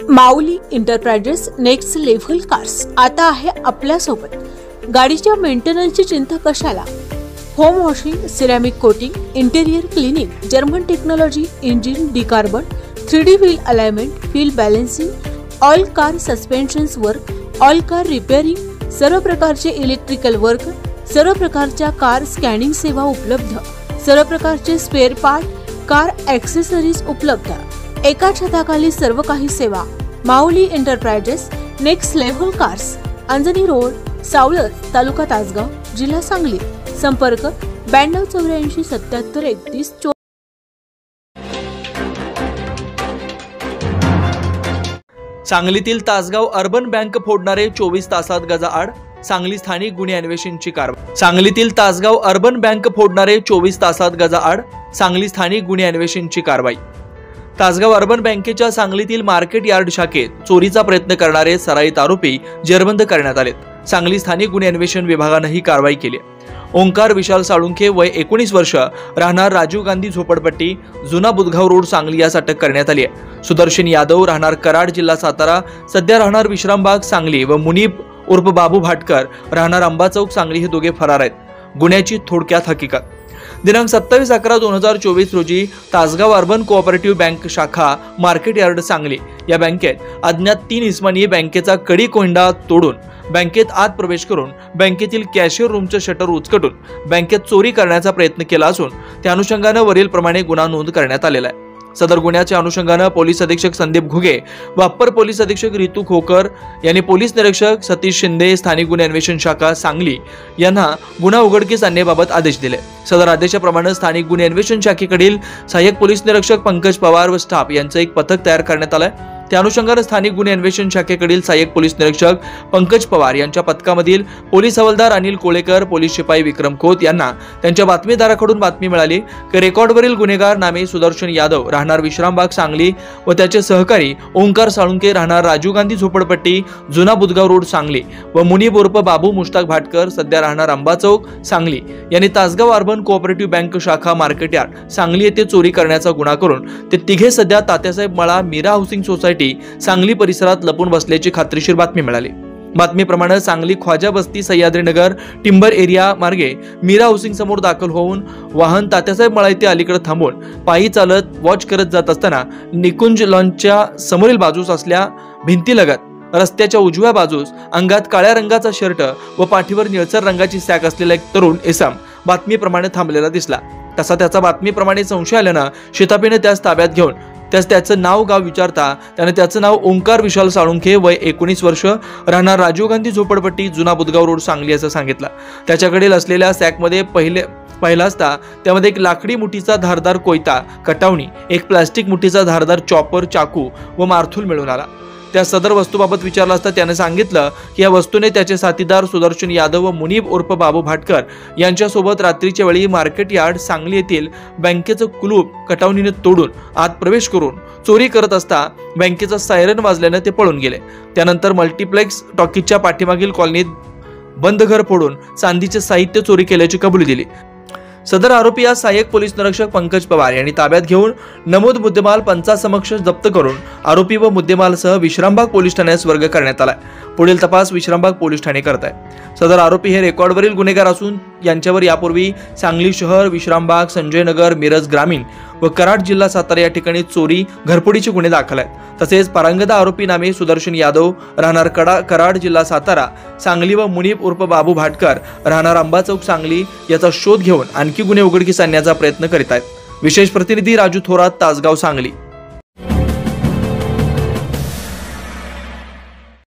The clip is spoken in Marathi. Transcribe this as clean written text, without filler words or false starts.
माऊली एंटरप्राइजेस नेक्स्ट लेव्हल कार्स आता आहे आपल्या सोबत। गाडीच्या मेंटेनन्सची चिंता कशाला? Home washing, ceramic coating, interior cleaning, German technology, engine decarbon, 3D wheel alignment, wheel balancing, all car suspensions work, all car repairing, सर्व प्रकारचे इलेक्ट्रिकल वर्क, सर्व प्रकारच्या कार स्कॅनिंग सेवा उपलब्ध, सर्व प्रकारचे स्पेअर पार्ट, कार ॲक्सेसरीज उपलब्ध, एका छताखाली सर्व काही सेवा। Mauli enterprises next level cars, Anjani road, Savlar, taluka Tasgaon, जिल्हा सांगली। संपर्क 9284773134। सांगलीतील तासगाव अर्बन बँक फोडणारे 24 तासात गजाआड, सांगली स्थानिक गुन्हे अन्वेषणची कारवाई। सांगलीतील तासगाव अर्बन बँक फोडणारे 24 तासात गजाआड, सांगली स्थानिक गुन्हे अन्वेषणची कारवाई। तासगाव अर्बन बँकेच्या सांगलीतील मार्केट यार्ड शाखेत चोरीचा प्रयत्न करणारे सराईत आरोपी जेरबंद करण्यात आलेत। सांगली स्थानिक गुन्हे अन्वेषण विभागाने ही कारवाई केली। ओंकार विशाल साळुंखे वय 19 वर्ष, राहणार राजीव गांधी झोपडपट्टी, जुना बुधगाव रोड, सांगली यास अटक करण्यात आली आहे। सुदर्शन यादव राहणार कराड, जिल्हा सातारा, सध्या राहणार विश्रामबाग, सांगली व मुनीब उर्फ बाबू भाटकर राहणार अंबाचौक, सांगली हे दोघे फरार आहेत। गुन्ह्याची थोडक्यात हकीकत: दिनांक 27/11/2024 रोजी तासगाव अर्बन कोऑपरेटिव्ह बँक शाखा मार्केट यार्ड सांगली या बँकेत अज्ञात 3 इसमांनी बँकेचा कडी कोंडा तोडून बँकेत आत प्रवेश करून बँकेतील कॅशियर रूमचे शटर उचकटून बँकेत चोरी करण्याचा प्रयत्न केला असून त्या अनुषंगाने वरील प्रमाणे गुन्हा नोंद करण्यात आलेला आहे। सदर गुन्ह्याच्या अनुषंगाने पोलीस अधीक्षक संदीप घुगे व अप्पर पोलीस अधीक्षक रितू खोकर यांनी पोलीस निरीक्षक सतीश शिंदे, स्थानिक गुन्हे अन्वेषण शाखा सांगली यांना गुन्हा उघडकीस आणण्याबाबत आदेश दिले। सदर आदेशाप्रमाणे स्थानिक गुन्हे अन्वेषण शाखेकडील सहाय्यक पोलीस निरीक्षक पंकज पवार व स्टाफ यांचं एक पथक तयार करण्यात आलंय। त्या अनुषंगाने स्थानिक गुन्हे अन्वेषण शाखेकडील सहाय्यक पोलीस निरीक्षक पंकज पवार यांच्या पथकामधील पोलीस हवालदार अनिल कोळेकर, पोलीस शिपाई विक्रम खोत यांना त्यांच्या बातमीदाराकडून बातमी मिळाली की रेकॉर्डवरील गुन्हेगार नामे सुदर्शन यादव राहणार विश्रामबाग, सांगली व त्याचे सहकारी ओंकार साळुंखे राहणार राजीव गांधी झोपडपट्टी, जुना बुधगाव रोड, सांगली व मुनीब उर्फ बाबू मुश्ताक भाटकर सध्या राहणार अंबाचौक, सांगली यांनी तासगाव अर्बन कोऑपरेटिव्ह बँक शाखा मार्केट यार्ड सांगली येथे चोरी करण्याचा गुन्हा करून ते तिघे सध्या तात्यासाहेब मळा, मीरा हाऊसिंग सोसायटी सांगली परिसरात लपून बसल्याची खात्रीशीर बातमी मिळाली। बातमीप्रमाणे सांगली ख्वाजा बस्ती, सह्याद्रीनगर, टिंबर एरिया मार्गे मीरा हाऊसिंग समोर दाखल होऊन वाहन तात्यासाहेब मळा येथे अलीकडे थांबून पायी चालत वॉच करत जात असताना निकुंज लॉन्चच्या समोरील बाजूस असल्या भिंतीलगत रस्त्याच्या उजव्या बाजूस अंगात काळ्या रंगाचा शर्ट व पाठीवर निळसर रंगाची सॅक असलेला एक तरुण इसम बातमीप्रमाणे थांबलेला दिसला। तसा त्याचा बातमीप्रमाणे संशय आल्यानं शेतापीने त्यास ताब्यात घेऊन त्याचं नाव गाव विचारता त्याने त्याचं नाव ओंकार विशाल साळुंखे वय 19 वर्ष, राहणार राजीव गांधी झोपडपट्टी, जुना बुधगाव रोड, सांगली असं सांगितलं। त्याच्याकडील असलेल्या सॅकमध्ये पहिला असता त्यामध्ये एक लाकडी मुठीचा धारदार कोयता, कटावणी, एक प्लास्टिक मुठीचा धारदार चॉपर, चाकू व मारथूल मिळून आला। त्या सदर वस्तूबाबत विचारलं असता त्याने सांगितलं की या वस्तूने त्याचे साथीदार सुदर्शन यादव व मुनीब उर्फ बाबू भाटकर यांच्यासोबत रात्रीच्या वेळी मार्केट यार्ड सांगली येथील बँकेचं कुलूप कटावणीने तोडून आत प्रवेश करून चोरी करत असता बँकेचा सायरन वाजल्याने ते पळून गेले। त्यानंतर मल्टीप्लेक्स टॉकीजच्या पाठीमागील कॉलनीत बंद घर फोडून चांदीचे साहित्य चोरी केल्याची कबुली दिली। सदर आरोपी आज सहाय्यक पोलीस निरीक्षक पंकज पवार यांनी ताब्यात घेऊन नमूद मुद्देमाल पंचासमक्ष जप्त करून आरोपी व मुद्देमालसह विश्रामबाग पोलीस ठाण्यास वर्ग करण्यात आलाय। पुढील तपास विश्रामबाग पोलीस ठाणे करत आहे। सदर आरोपी हे रेकॉर्डवरील गुन्हेगार असून यांच्यावर यापूर्वी सांगली शहर, विश्रामबाग, संजयनगर, मिरज ग्रामीण व कराड जिल्हा सातारा या ठिकाणी चोरी, घरफोडीचे गुन्हे दाखल आहेत। तसेच पारंगदा आरोपी नामे सुदर्शन यादव राहणार कराड जिल्हा सातारा, सांगली व मुनीब उर्फ बाबू भाटकर राहणार अंबाचौक, सांगली याचा शोध घेऊन आणखी गुन्हे उघडकीस आणण्याचा प्रयत्न करीत आहेत। विशेष प्रतिनिधी राजू थोरात, तासगाव, सांगली।